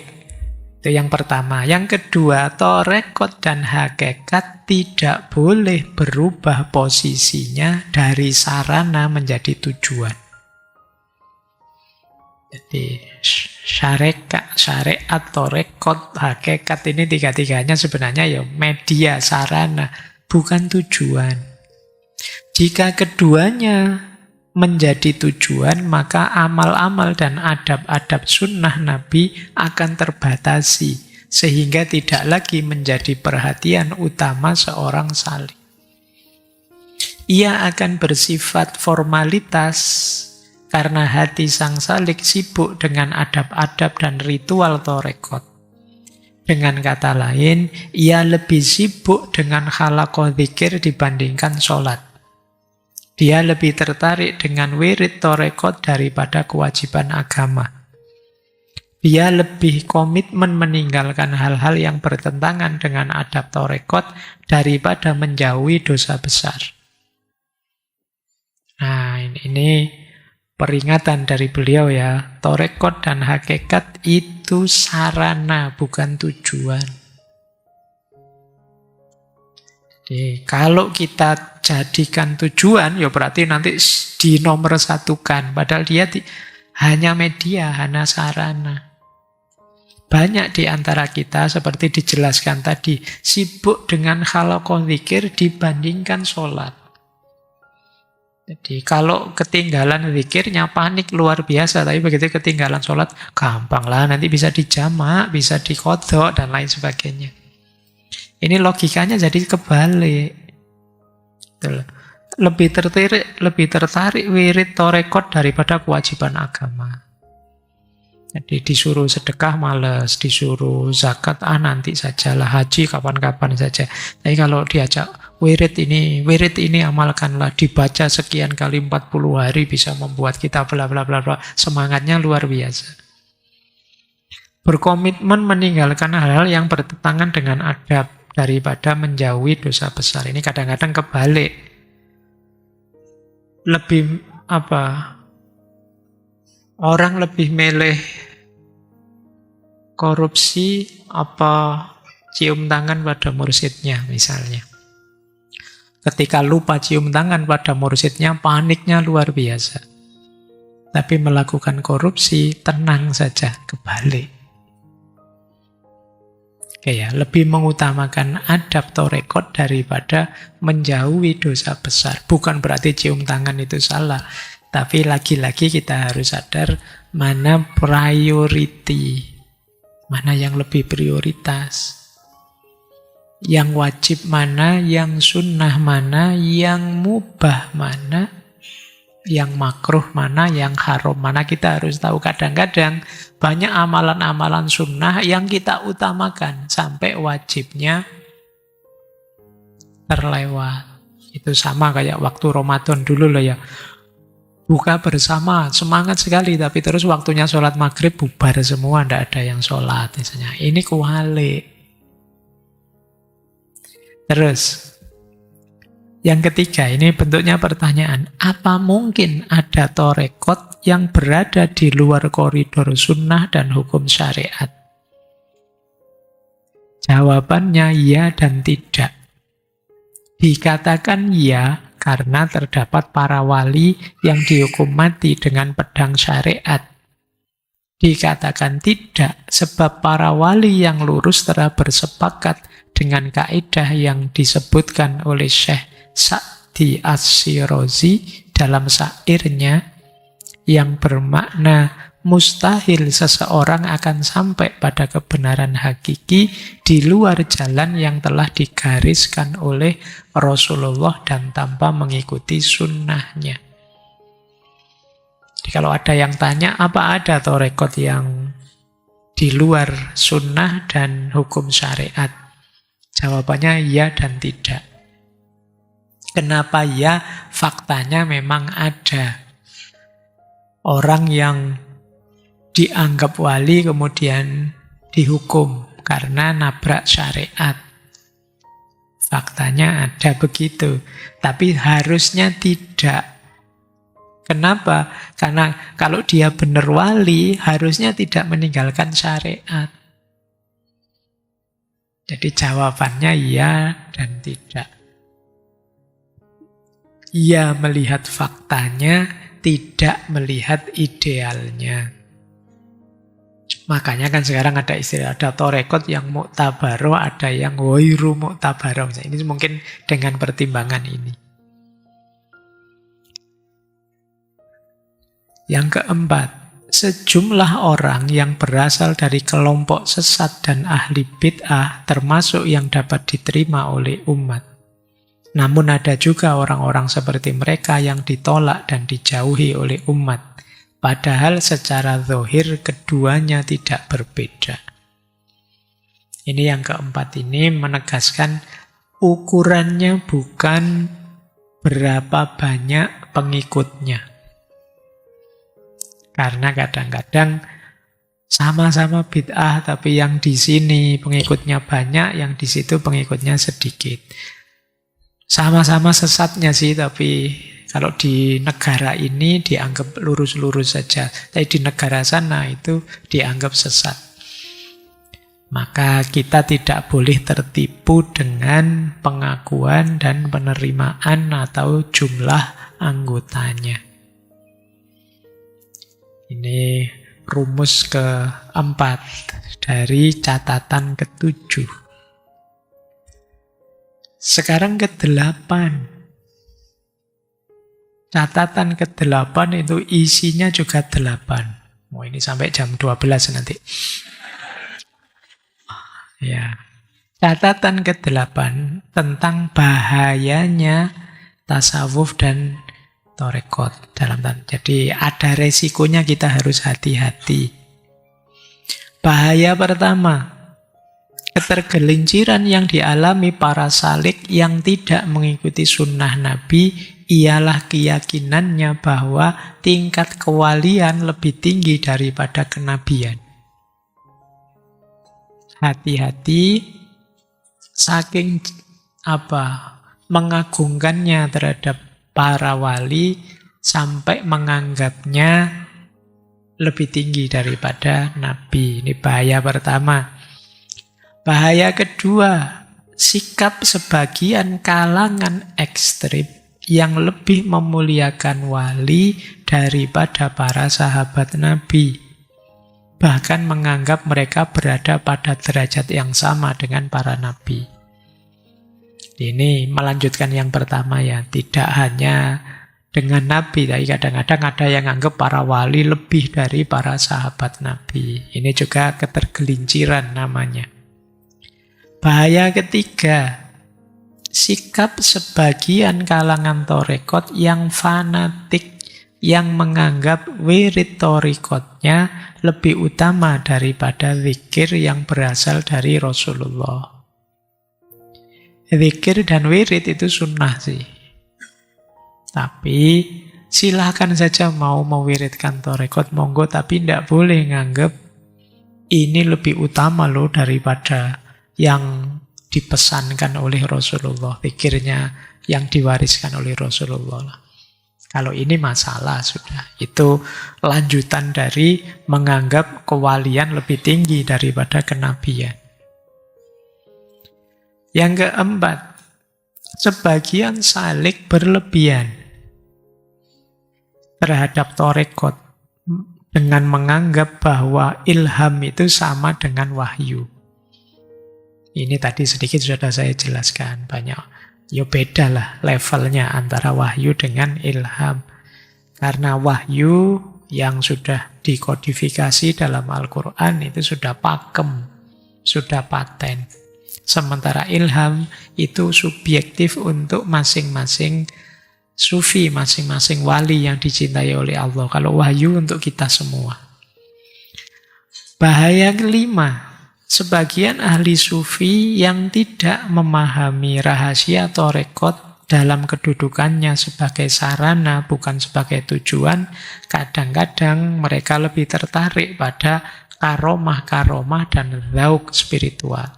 A: itu yang pertama. Yang kedua, torekot dan hakikat tidak boleh berubah posisinya dari sarana menjadi tujuan. Jadi syariat, torekot, hakikat ini tiga-tiganya sebenarnya ya media, sarana, bukan tujuan. Jika keduanya menjadi tujuan, maka amal-amal dan adab-adab sunnah Nabi akan terbatasi, sehingga tidak lagi menjadi perhatian utama seorang salik. Ia akan bersifat formalitas, karena hati sang salik sibuk dengan adab-adab dan ritual torekot. Dengan kata lain, ia lebih sibuk dengan khalaqah dzikir dibandingkan sholat. Dia lebih tertarik dengan wirid torekot daripada kewajiban agama. Dia lebih komitmen meninggalkan hal-hal yang bertentangan dengan adab torekot daripada menjauhi dosa besar. Nah, ini peringatan dari beliau ya. Torekot dan hakikat itu sarana, bukan tujuan. Jadi, kalau kita jadikan tujuan, ya berarti nanti dinomorsatukan. Padahal dia hanya media, hanya sarana. banyak di antara kita seperti dijelaskan tadi, sibuk dengan halaqah zikir dibandingkan sholat. Jadi kalau ketinggalan zikirnya panik luar biasa, tapi begitu ketinggalan sholat, gampang lah, nanti bisa dijamak, bisa diqodho, dan lain sebagainya. Ini logikanya jadi kebalik. Lebih tertarik wirid torekot daripada kewajiban agama. Jadi disuruh sedekah males, disuruh zakat nanti sajalah, haji kapan-kapan saja. Tapi kalau diajak wirid ini amalkanlah, dibaca sekian kali 40 hari bisa membuat kita bla bla bla bla. Semangatnya luar biasa. Berkomitmen meninggalkan hal-hal yang bertentangan dengan adab daripada menjauhi dosa besar. Ini kadang-kadang kebalik. Orang lebih milih korupsi apa cium tangan pada mursyidnya misalnya. Ketika lupa cium tangan pada mursyidnya, paniknya luar biasa. Tapi melakukan korupsi, tenang saja, kebalik. Oke ya, lebih mengutamakan adab torekot daripada menjauhi dosa besar. Bukan berarti cium tangan itu salah. Tapi lagi-lagi kita harus sadar mana priority, mana yang lebih prioritas. Yang wajib mana, yang sunnah mana, yang mubah mana, yang makruh mana, yang haram mana. Kita harus tahu kadang-kadang banyak amalan-amalan sunnah yang kita utamakan sampai wajibnya terlewat. Itu sama kayak waktu Ramadan dulu lah ya. Buka bersama, semangat sekali, tapi terus waktunya sholat maghrib bubar semua, tidak ada yang sholat misalnya. Ini kuhalik. Terus, yang ketiga, ini bentuknya pertanyaan. Apa mungkin ada torekot yang berada di luar koridor sunnah dan hukum syariat? Jawabannya ya dan tidak. Dikatakan ya, karena terdapat para wali yang dihukum mati dengan pedang syariat. Dikatakan tidak, sebab para wali yang lurus telah bersepakat dengan kaidah yang disebutkan oleh Syekh Sa'di As-Syirazi dalam syairnya yang bermakna mustahil seseorang akan sampai pada kebenaran hakiki di luar jalan yang telah digariskan oleh Rasulullah dan tanpa mengikuti sunnahnya. Jadi kalau ada yang tanya, apa ada torekot yang di luar sunnah dan hukum syariat? Jawabannya ya dan tidak. Kenapa ya? Faktanya memang ada. Orang yang dianggap wali kemudian dihukum karena nabrak syariat. Faktanya ada begitu. Tapi harusnya tidak. Kenapa? Karena kalau dia benar wali, harusnya tidak meninggalkan syariat. Jadi jawabannya ya dan tidak. Ya melihat faktanya, tidak melihat idealnya. Makanya kan sekarang ada istilah, ada torekot yang mu'tabaro, ada yang wairu mu'tabaro. Ini mungkin dengan pertimbangan ini. Yang keempat, sejumlah orang yang berasal dari kelompok sesat dan ahli bid'ah termasuk yang dapat diterima oleh umat. Namun ada juga orang-orang seperti mereka yang ditolak dan dijauhi oleh umat. Padahal secara zahir keduanya tidak berbeda. Ini yang keempat ini menegaskan ukurannya bukan berapa banyak pengikutnya. Karena kadang-kadang sama-sama bid'ah, tapi yang di sini pengikutnya banyak, yang di situ pengikutnya sedikit. Sama-sama sesatnya sih, tapi kalau di negara ini dianggap lurus-lurus saja. Tapi di negara sana itu dianggap sesat. Maka kita tidak boleh tertipu dengan pengakuan dan penerimaan atau jumlah anggotanya. Ini rumus keempat dari catatan ke-7. Sekarang ke-8. Catatan ke-8 itu isinya juga 8. Ini sampai jam 12 nanti. Ya. Catatan ke-8 tentang bahayanya tasawuf dan torekot dalam tanda. Jadi ada resikonya, kita harus hati-hati. Bahaya pertama, ketergelinciran yang dialami para salik yang tidak mengikuti sunnah Nabi ialah keyakinannya bahwa tingkat kewalian lebih tinggi daripada kenabian. Hati-hati, saking mengagungkannya terhadap para wali sampai menganggapnya lebih tinggi daripada Nabi. Ini bahaya pertama. Bahaya kedua, sikap sebagian kalangan ekstrim yang lebih memuliakan wali daripada para sahabat Nabi. Bahkan menganggap mereka berada pada derajat yang sama dengan para nabi. Ini melanjutkan yang pertama ya, tidak hanya dengan nabi, tapi kadang-kadang ada yang anggap para wali lebih dari para sahabat nabi. Ini juga ketergelinciran namanya. Bahaya ketiga, sikap sebagian kalangan torekot yang fanatik, yang menganggap wirid torikotnya lebih utama daripada zikir yang berasal dari Rasulullah. Zikir dan wirid itu sunnah sih. Tapi silahkan saja mau mewiridkan torekot, monggo, tapi tidak boleh nganggap ini lebih utama loh daripada yang dipesankan oleh Rasulullah, zikirnya yang diwariskan oleh Rasulullah. Kalau ini masalah sudah. Itu lanjutan dari menganggap kewalian lebih tinggi daripada kenabian. Yang keempat, sebagian salik berlebihan terhadap torekot dengan menganggap bahwa ilham itu sama dengan wahyu. Ini tadi sedikit sudah saya jelaskan banyak. Ya beda lah levelnya antara wahyu dengan ilham. Karena wahyu yang sudah dikodifikasi dalam Al-Quran itu sudah pakem, sudah paten. Sementara ilham itu subjektif untuk masing-masing sufi, masing-masing wali yang dicintai oleh Allah. Kalau wahyu untuk kita semua. Bahaya kelima, sebagian ahli sufi yang tidak memahami rahasia torekot dalam kedudukannya sebagai sarana, bukan sebagai tujuan, kadang-kadang mereka lebih tertarik pada karomah-karomah dan zauk spiritual.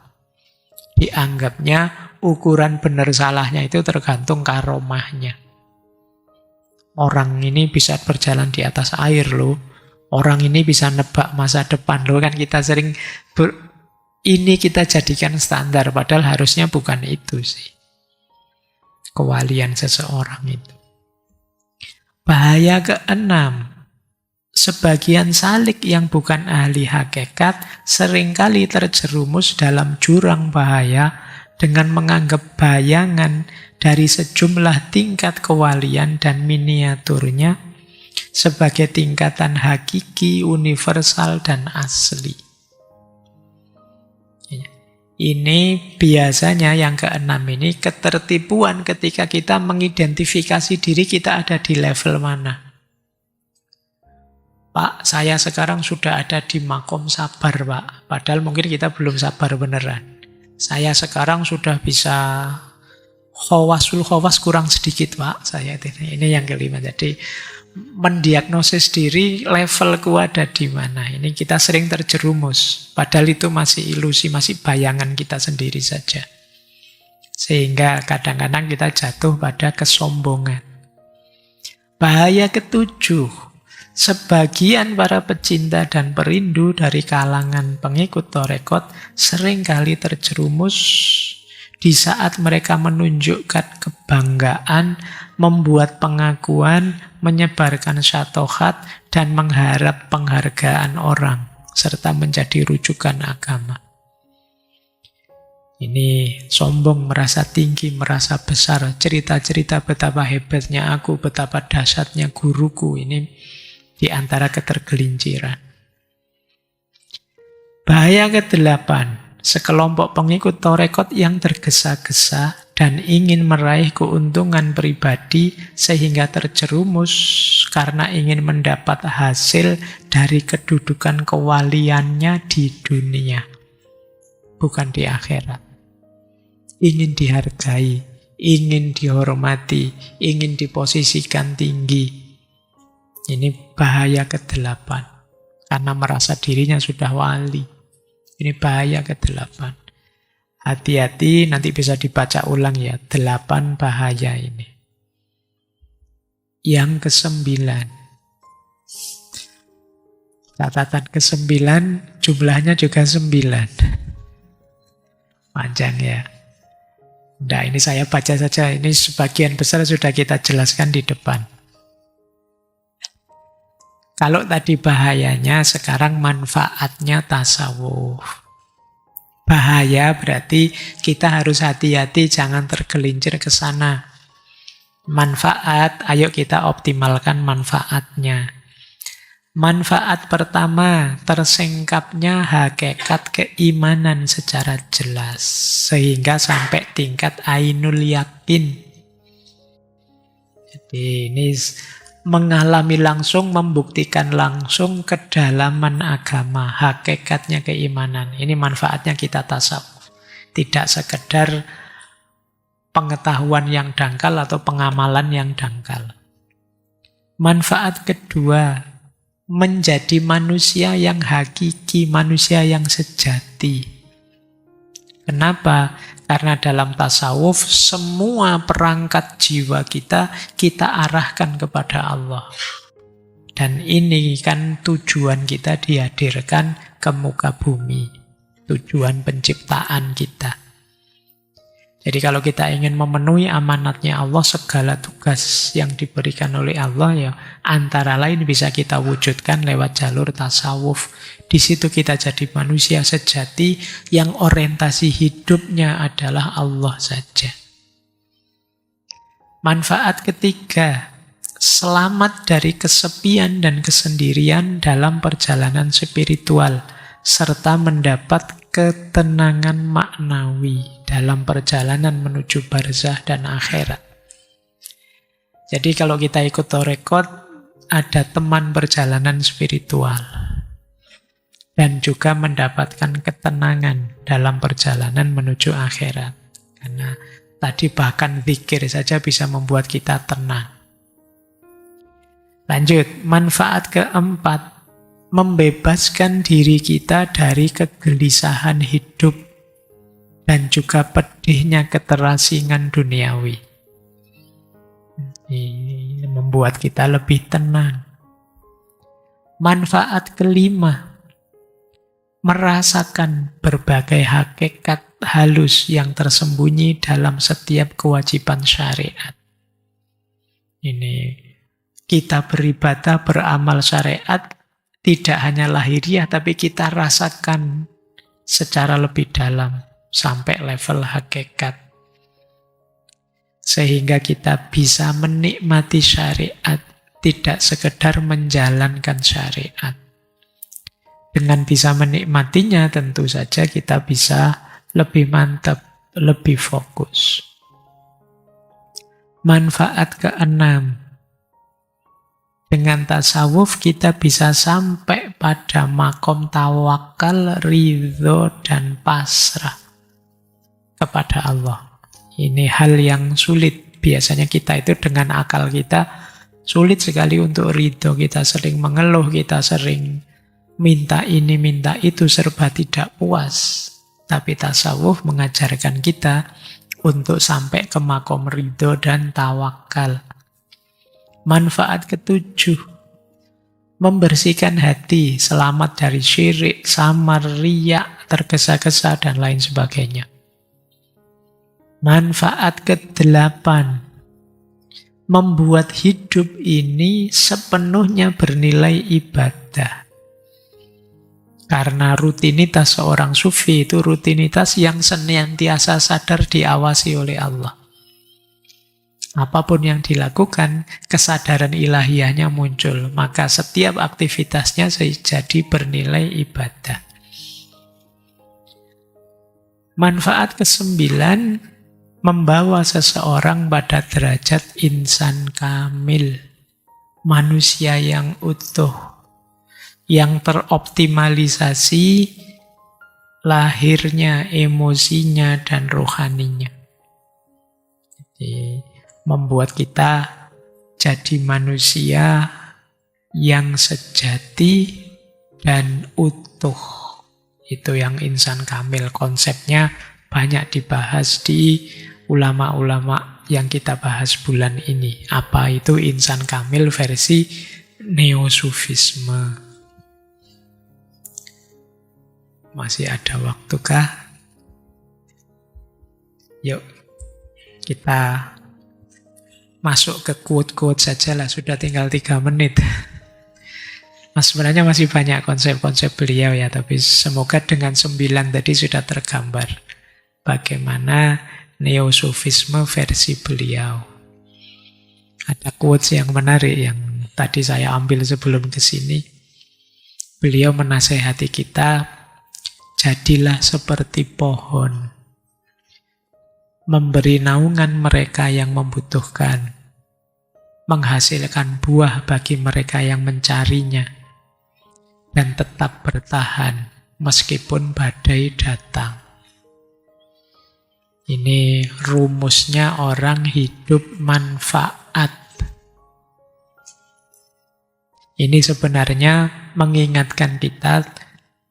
A: Dianggapnya ukuran benar salahnya itu tergantung karomahnya. Orang ini bisa berjalan di atas air loh, orang ini bisa nebak masa depan loh, kan kita sering ini kita jadikan standar, padahal harusnya bukan itu sih. Kewalian seseorang itu. Bahaya keenam, sebagian salik yang bukan ahli hakikat seringkali terjerumus dalam jurang bahaya dengan menganggap bayangan dari sejumlah tingkat kewalian dan miniaturnya sebagai tingkatan hakiki, universal, dan asli. Ini biasanya yang keenam ini ketertipuan ketika kita mengidentifikasi diri kita ada di level mana. Pak, saya sekarang sudah ada di makom sabar, Pak. Padahal mungkin kita belum sabar beneran. Saya sekarang sudah bisa khawasul khawas kurang sedikit, Pak. Saya ini yang kelima. Jadi mendiagnosis diri levelku ada di mana. Ini kita sering terjerumus. Padahal itu masih ilusi, masih bayangan kita sendiri saja. Sehingga kadang-kadang kita jatuh pada kesombongan. Bahaya ketujuh, sebagian para pecinta dan perindu dari kalangan pengikut torekot seringkali terjerumus di saat mereka menunjukkan kebanggaan, membuat pengakuan, menyebarkan syatohat, dan mengharap penghargaan orang. serta menjadi rujukan agama. Ini sombong, merasa tinggi, merasa besar, cerita-cerita betapa hebatnya aku, betapa dahsyatnya guruku, ini di antara ketergelinciran. Bahaya kedelapan, sekelompok pengikut tarekat yang tergesa-gesa dan ingin meraih keuntungan pribadi sehingga terjerumus karena ingin mendapat hasil dari kedudukan kewaliannya di dunia, bukan di akhirat. Ingin dihargai, ingin dihormati, ingin diposisikan tinggi. Ini bahaya kedelapan. Karena merasa dirinya sudah wali. Ini bahaya kedelapan. Hati-hati, nanti bisa dibaca ulang ya. 8 bahaya ini. Yang ke-9. Catatan ke-9, jumlahnya juga 9. Panjang ya. Nah, ini saya baca saja. Ini sebagian besar sudah kita jelaskan di depan. Kalau tadi bahayanya, sekarang manfaatnya tasawuf. Bahaya berarti kita harus hati-hati, jangan tergelincir ke sana. Manfaat, ayo kita optimalkan manfaatnya. Manfaat pertama, tersingkapnya hakikat keimanan secara jelas. Sehingga sampai tingkat ainul yakin. Jadi ini mengalami langsung, membuktikan langsung kedalaman agama, hakikatnya keimanan. Ini manfaatnya kita tasawuf. Tidak sekedar pengetahuan yang dangkal atau pengamalan yang dangkal. Manfaat kedua, menjadi manusia yang hakiki, manusia yang sejati. Kenapa? Karena dalam tasawuf semua perangkat jiwa kita arahkan kepada Allah. Dan ini kan tujuan kita dihadirkan ke muka bumi. Tujuan penciptaan kita. Jadi kalau kita ingin memenuhi amanatnya Allah, segala tugas yang diberikan oleh Allah ya antara lain bisa kita wujudkan lewat jalur tasawuf. Di situ kita jadi manusia sejati yang orientasi hidupnya adalah Allah saja. Manfaat ketiga, selamat dari kesepian dan kesendirian dalam perjalanan spiritual, serta mendapat ketenangan maknawi dalam perjalanan menuju barzah dan akhirat. Jadi kalau kita ikut tarekat, ada teman perjalanan spiritual. Dan juga mendapatkan ketenangan dalam perjalanan menuju akhirat. Karena tadi bahkan zikir saja bisa membuat kita tenang. Lanjut, manfaat keempat, membebaskan diri kita dari kegelisahan hidup dan juga pedihnya keterasingan duniawi. Ini membuat kita lebih tenang. Manfaat kelima, merasakan berbagai hakikat halus yang tersembunyi dalam setiap kewajiban syariat. Ini kita beribadah, beramal syariat, tidak hanya lahiriah, tapi kita rasakan secara lebih dalam, sampai level hakikat. Sehingga kita bisa menikmati syariat, tidak sekedar menjalankan syariat. Dengan bisa menikmatinya, tentu saja kita bisa lebih mantap, lebih fokus. Manfaat keenam, dengan tasawuf kita bisa sampai pada makom tawakal, ridho, dan pasrah kepada Allah. Ini hal yang sulit. Biasanya kita itu dengan akal kita sulit sekali untuk ridho. Kita sering mengeluh, kita sering minta ini, minta itu, serba tidak puas. Tapi tasawuf mengajarkan kita untuk sampai ke makom ridho dan tawakal. Manfaat ketujuh, membersihkan hati, selamat dari syirik, samar, riya, tergesa-gesa, dan lain sebagainya. Manfaat kedelapan, membuat hidup ini sepenuhnya bernilai ibadah. Karena rutinitas seorang sufi itu rutinitas yang senantiasa sadar diawasi oleh Allah. Apapun yang dilakukan, kesadaran ilahiyahnya muncul. Maka setiap aktivitasnya jadi bernilai ibadah. Manfaat ke-9, membawa seseorang pada derajat insan kamil. Manusia yang utuh, yang teroptimalisasi lahirnya, emosinya, dan rohaninya. Jadi, membuat kita jadi manusia yang sejati dan utuh. Itu yang insan kamil. Konsepnya banyak dibahas di ulama-ulama yang kita bahas bulan ini. Apa itu insan kamil versi Neo-Sufisme? Masih ada waktukah? Yuk, kita masuk ke quote-quote saja lah, sudah tinggal 3 menit. Sebenarnya masih banyak konsep-konsep beliau ya, tapi semoga dengan 9 tadi sudah tergambar bagaimana Neo-Sufisme versi beliau. Ada quotes yang menarik yang tadi saya ambil sebelum ke sini. Beliau menasehati kita, jadilah seperti pohon, memberi naungan mereka yang membutuhkan, menghasilkan buah bagi mereka yang mencarinya, dan tetap bertahan meskipun badai datang. Ini rumusnya orang hidup manfaat. Ini sebenarnya mengingatkan kita,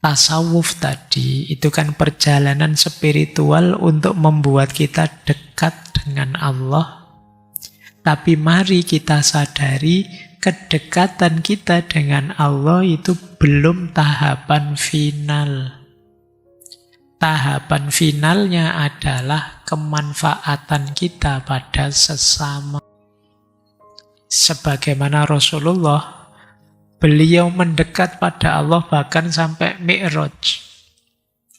A: tasawuf tadi itu kan perjalanan spiritual untuk membuat kita dekat dengan Allah. Tapi mari kita sadari, kedekatan kita dengan Allah itu belum tahapan final. Tahapan finalnya adalah kemanfaatan kita pada sesama. Sebagaimana Rasulullah, beliau mendekat pada Allah bahkan sampai Mi'raj.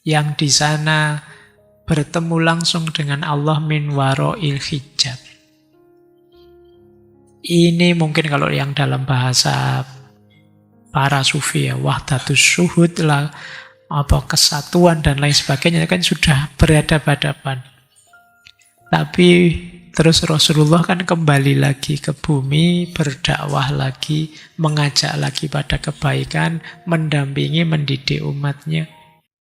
A: Yang di sana bertemu langsung dengan Allah min wara'il hijab. Ini mungkin kalau yang dalam bahasa para sufi ya, wahdatus syuhud lah, apa kesatuan dan lain sebagainya kan sudah berhadapan-hadapan. Tapi terus Rasulullah kan kembali lagi ke bumi, berdakwah lagi, mengajak lagi pada kebaikan, mendampingi, mendidik umatnya.